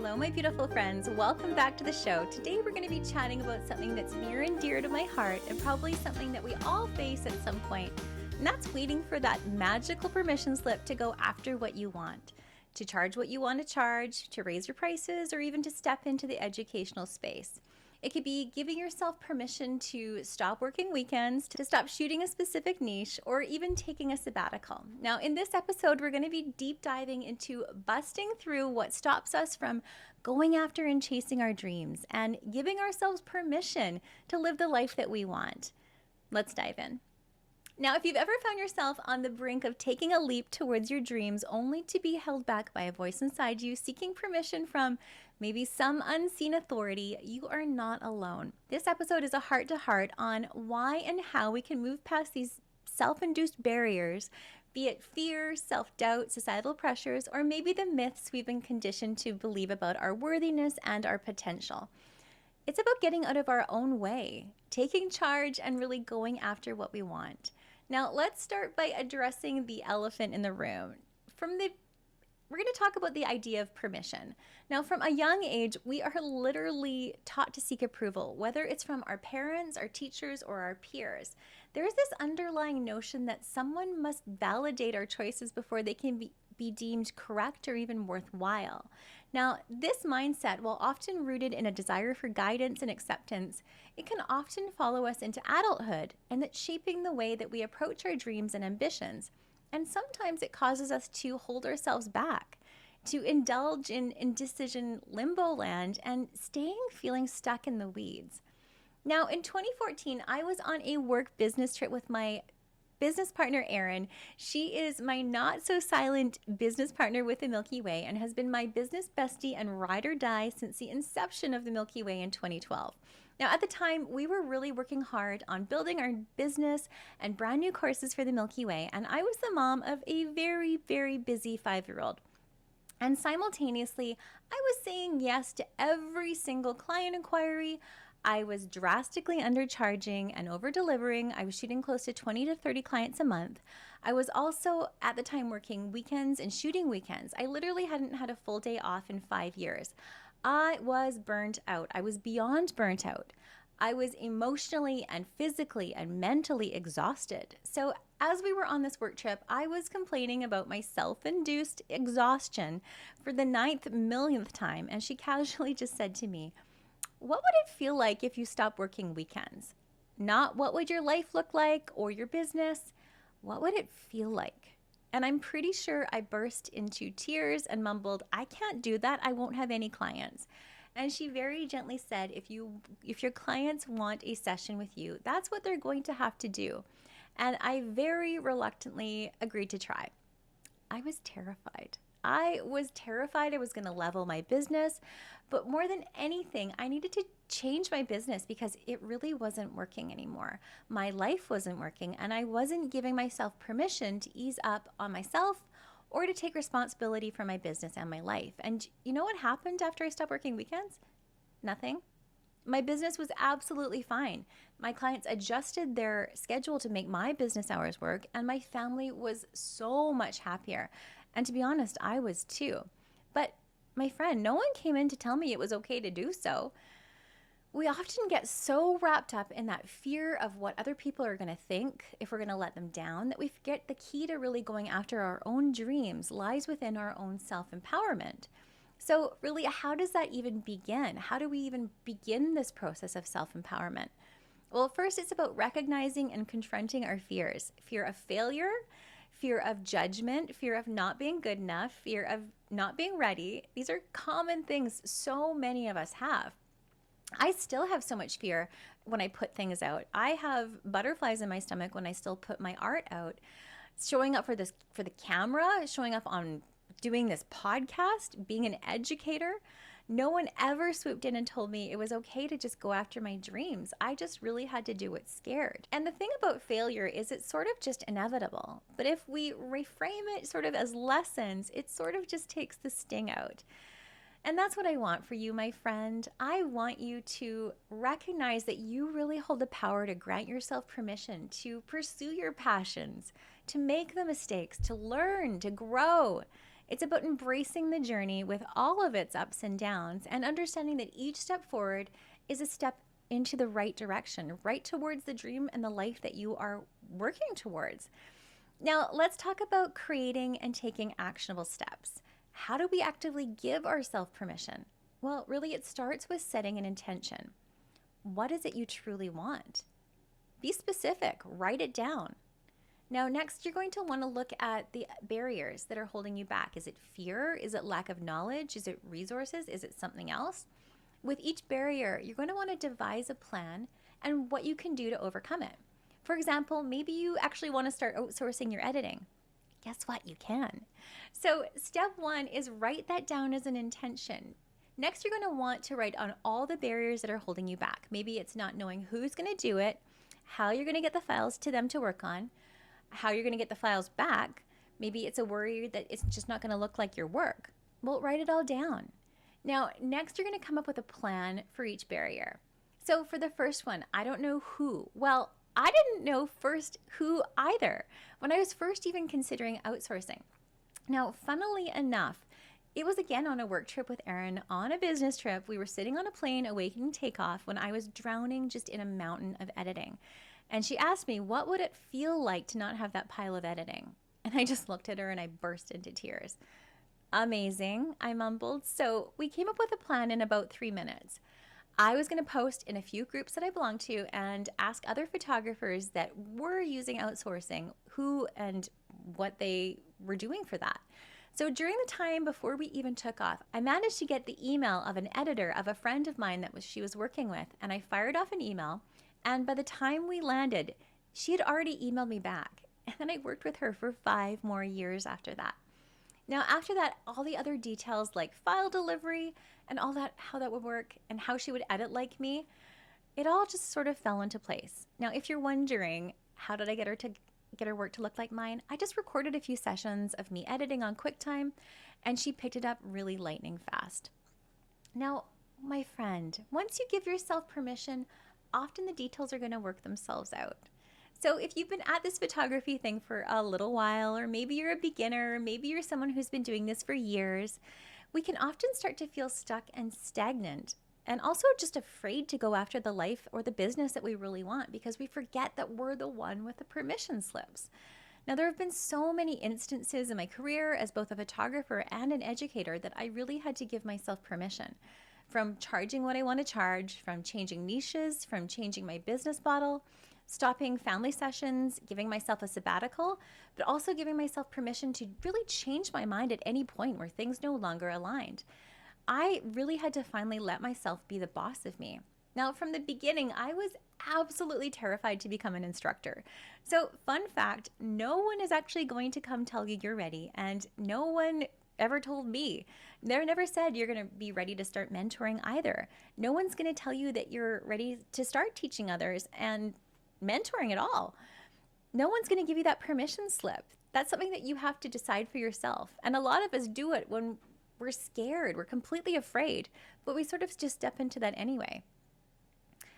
Hello, my beautiful friends. Welcome back to the show. Today we're going to be chatting about something that's near and dear to my heart and probably something that we all face at some point, and that's waiting for that magical permission slip to go after what you want, to charge what you want to charge, to raise your prices, or even to step into the educational space. It could be giving yourself permission to stop working weekends, to stop shooting a specific niche, or even taking a sabbatical. Now, in this episode, we're going to be deep diving into busting through what stops us from going after and chasing our dreams and giving ourselves permission to live the life that we want. Let's dive in. Now, if you've ever found yourself on the brink of taking a leap towards your dreams only to be held back by a voice inside you seeking permission from maybe some unseen authority, you are not alone. This episode is a heart-to-heart on why and how we can move past these self-induced barriers, be it fear, self-doubt, societal pressures, or maybe the myths we've been conditioned to believe about our worthiness and our potential. It's about getting out of our own way, taking charge, and really going after what we want. Now, let's start by addressing the elephant in the room. We're going to talk about the idea of permission. Now, from a young age, we are literally taught to seek approval, whether it's from our parents, our teachers, or our peers. There is this underlying notion that someone must validate our choices before they can be deemed correct or even worthwhile. Now, this mindset, while often rooted in a desire for guidance and acceptance, it can often follow us into adulthood, and that's shaping the way that we approach our dreams and ambitions. And sometimes it causes us to hold ourselves back, to indulge in indecision limbo land and feeling stuck in the weeds. Now, in 2014, I was on a work business trip with my business partner, Erin. She is my not so silent business partner with the Milky Way and has been my business bestie and ride or die since the inception of the Milky Way in 2012. Now, at the time, we were really working hard on building our business and brand new courses for the Milky Way, and I was the mom of a very, very busy 5-year-old. And simultaneously, I was saying yes to every single client inquiry. I was drastically undercharging and over-delivering. I was shooting close to 20 to 30 clients a month. I was also, at the time, working weekends and shooting weekends. I literally hadn't had a full day off in 5 years. I was burnt out. I was beyond burnt out. I was emotionally and physically and mentally exhausted. So as we were on this work trip, I was complaining about my self-induced exhaustion for the 9th millionth time, and she casually just said to me, "What would it feel like if you stopped working weekends? Not what would your life look like or your business? What would it feel like?" And I'm pretty sure I burst into tears and mumbled, "I can't do that. I won't have any clients." And she very gently said, if your clients want a session with you, that's what they're going to have to do. And I very reluctantly agreed to try. I was terrified. I was going to level my business, but more than anything, I needed to change my business because it really wasn't working anymore. My life wasn't working, and I wasn't giving myself permission to ease up on myself or to take responsibility for my business and my life. And you know what happened after I stopped working weekends? Nothing. My business was absolutely fine. My clients adjusted their schedule to make my business hours work, and my family was so much happier. And to be honest, I was too. But my friend, no one came in to tell me it was okay to do so. We often get so wrapped up in that fear of what other people are going to think if we're going to let them down that we forget the key to really going after our own dreams lies within our own self-empowerment. So really, how does that even begin? How do we even begin this process of self-empowerment? Well, first, it's about recognizing and confronting our fears. Fear of failure, fear of judgment, fear of not being good enough, fear of not being ready. These are common things so many of us have. I still have so much fear when I put things out. I have butterflies in my stomach when I still put my art out. Showing up for the camera, showing up on doing this podcast, being an educator. No one ever swooped in and told me it was okay to just go after my dreams. I just really had to do it scared. And the thing about failure is it's sort of just inevitable. But if we reframe it sort of as lessons, it sort of just takes the sting out. And that's what I want for you, my friend. I want you to recognize that you really hold the power to grant yourself permission to pursue your passions, to make the mistakes, to learn, to grow. It's about embracing the journey with all of its ups and downs and understanding that each step forward is a step into the right direction, right towards the dream and the life that you are working towards. Now, let's talk about creating and taking actionable steps. How do we actively give ourselves permission? Well, really, it starts with setting an intention. What is it you truly want? Be specific, write it down. Now, next, you're going to want to look at the barriers that are holding you back. Is it fear? Is it lack of knowledge? Is it resources? Is it something else? With each barrier, you're going to want to devise a plan and what you can do to overcome it. For example, maybe you actually want to start outsourcing your editing. Guess what? You can. So, step one is write that down as an intention. Next, you're going to want to write on all the barriers that are holding you back. Maybe it's not knowing who's going to do it, how you're going to get the files to them to work on, how you're going to get the files back. Maybe it's a worry that it's just not going to look like your work. Well, write it all down. Now, next, you're going to come up with a plan for each barrier. So for the first one, I don't know who. Well, I didn't know first who either when I was first even considering outsourcing. Now, funnily enough, it was again on a work trip with Erin on a business trip. We were sitting on a plane awaiting takeoff when I was drowning just in a mountain of editing. And she asked me, what would it feel like to not have that pile of editing? And I just looked at her and I burst into tears. Amazing, I mumbled. So we came up with a plan in about 3 minutes. I was going to post in a few groups that I belong to and ask other photographers that were using outsourcing who and what they were doing for that. So during the time before we even took off, I managed to get the email of an editor of a friend of mine that she was working with, and I fired off an email. And by the time we landed, she had already emailed me back. And then I worked with her for 5 more years after that. Now, after that, all the other details like file delivery and all that, how that would work and how she would edit like me, it all just sort of fell into place. Now, if you're wondering, how did I get her work to look like mine? I just recorded a few sessions of me editing on QuickTime, and she picked it up really lightning fast. Now, my friend, once you give yourself permission, often the details are going to work themselves out. So if you've been at this photography thing for a little while, or maybe you're a beginner, maybe you're someone who's been doing this for years, we can often start to feel stuck and stagnant, and also just afraid to go after the life or the business that we really want because we forget that we're the one with the permission slips. Now, there have been so many instances in my career as both a photographer and an educator that I really had to give myself permission. From charging what I want to charge, from changing niches, from changing my business model, stopping family sessions, giving myself a sabbatical, but also giving myself permission to really change my mind at any point where things no longer aligned. I really had to finally let myself be the boss of me. Now, from the beginning, I was absolutely terrified to become an instructor. So, fun fact, no one is actually going to come tell you you're ready, and no one ever told me. They never said you're going to be ready to start mentoring either. No one's going to tell you that you're ready to start teaching others and mentoring at all. No one's going to give you that permission slip. That's something that you have to decide for yourself. And a lot of us do it when we're scared, we're completely afraid, but we sort of just step into that anyway.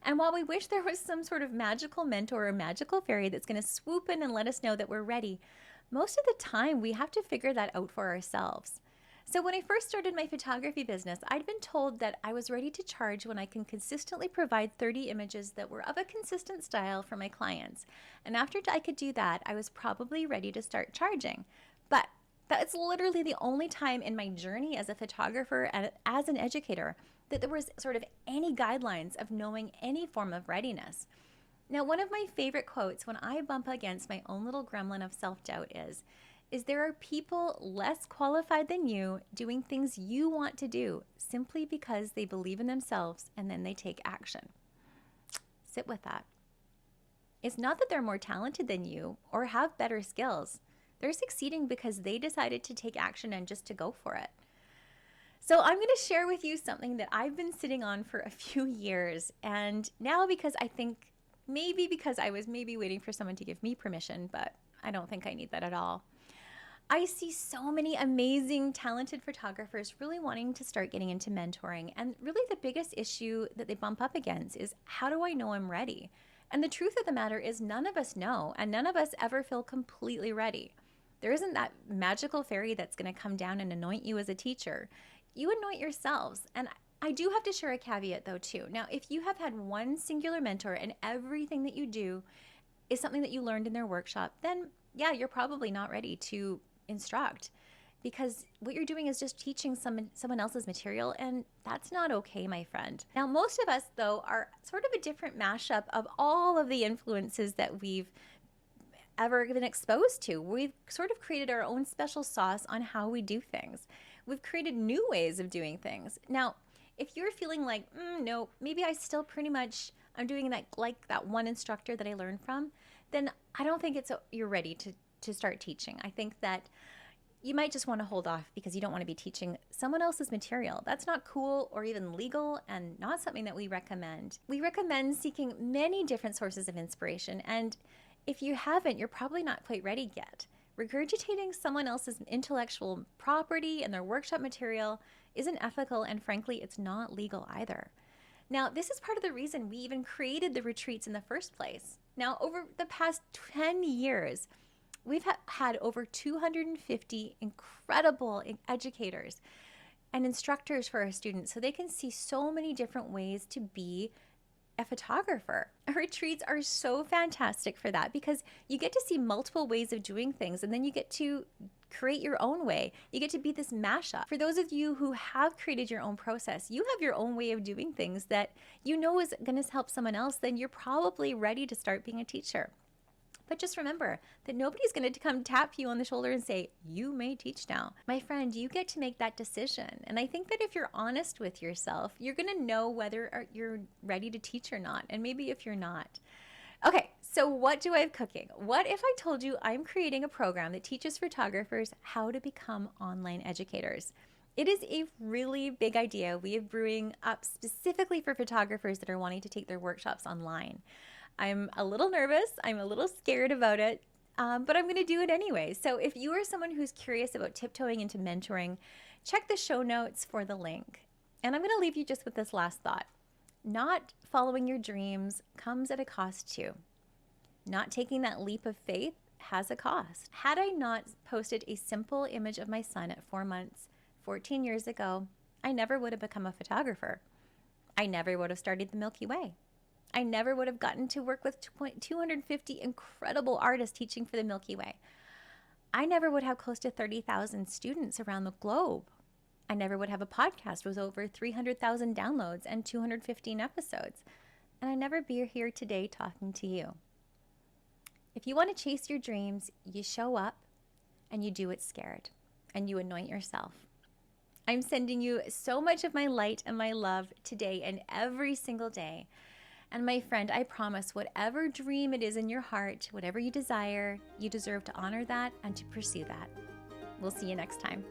And while we wish there was some sort of magical mentor or magical fairy that's going to swoop in and let us know that we're ready, most of the time we have to figure that out for ourselves. So when I first started my photography business, I'd been told that I was ready to charge when I can consistently provide 30 images that were of a consistent style for my clients. And after I could do that, I was probably ready to start charging. But that's literally the only time in my journey as a photographer and as an educator that there was sort of any guidelines of knowing any form of readiness. Now, one of my favorite quotes when I bump against my own little gremlin of self-doubt is there are people less qualified than you doing things you want to do simply because they believe in themselves and then they take action. Sit with that. It's not that they're more talented than you or have better skills. They're succeeding because they decided to take action and just to go for it. So I'm going to share with you something that I've been sitting on for a few years. And now because I think because I was waiting for someone to give me permission, but I don't think I need that at all. I see so many amazing, talented photographers really wanting to start getting into mentoring. And really the biggest issue that they bump up against is, how do I know I'm ready? And the truth of the matter is none of us know, and none of us ever feel completely ready. There isn't that magical fairy that's going to come down and anoint you as a teacher. You anoint yourselves. And I do have to share a caveat though too. Now, if you have had one singular mentor and everything that you do is something that you learned in their workshop, then yeah, you're probably not ready to instruct, because what you're doing is just teaching someone else's material, and that's not okay, my friend. Now, most of us though are sort of a different mashup of all of the influences that we've ever been exposed to. We've sort of created our own special sauce on how we do things. We've created new ways of doing things. Now, if you're feeling like, no, maybe I still pretty much, I'm doing that like that one instructor that I learned from, then I don't think you're ready to start teaching. I think that you might just want to hold off because you don't want to be teaching someone else's material. That's not cool or even legal, and not something that we recommend. We recommend seeking many different sources of inspiration, and if you haven't, you're probably not quite ready yet. Regurgitating someone else's intellectual property and their workshop material isn't ethical, and frankly, it's not legal either. Now, this is part of the reason we even created the retreats in the first place. Now, over the past 10 years, we've had over 250 incredible educators and instructors for our students, so they can see so many different ways to be a photographer. Our retreats are so fantastic for that, because you get to see multiple ways of doing things, and then you get to create your own way. You get to be this mashup. For those of you who have created your own process, you have your own way of doing things that you know is going to help someone else, then you're probably ready to start being a teacher. But just remember that nobody's going to come tap you on the shoulder and say, you may teach now. My friend, you get to make that decision. And I think that if you're honest with yourself, you're going to know whether you're ready to teach or not. And maybe if you're not. Okay, so what do I have cooking? What if I told you I'm creating a program that teaches photographers how to become online educators? It is a really big idea we have brewing up specifically for photographers that are wanting to take their workshops online. I'm a little nervous. I'm a little scared about it, but I'm going to do it anyway. So if you are someone who's curious about tiptoeing into mentoring, check the show notes for the link. And I'm going to leave you just with this last thought. Not following your dreams comes at a cost too. Not taking that leap of faith has a cost. Had I not posted a simple image of my son at 4 months, 14 years ago, I never would have become a photographer. I never would have started the Milky Way. I never would have gotten to work with 250 incredible artists teaching for the Milky Way. I never would have close to 30,000 students around the globe. I never would have a podcast with over 300,000 downloads and 215 episodes. And I'd never be here today talking to you. If you want to chase your dreams, you show up and you do it scared, and you anoint yourself. I'm sending you so much of my light and my love today and every single day. And my friend, I promise, whatever dream it is in your heart, whatever you desire, you deserve to honor that and to pursue that. We'll see you next time.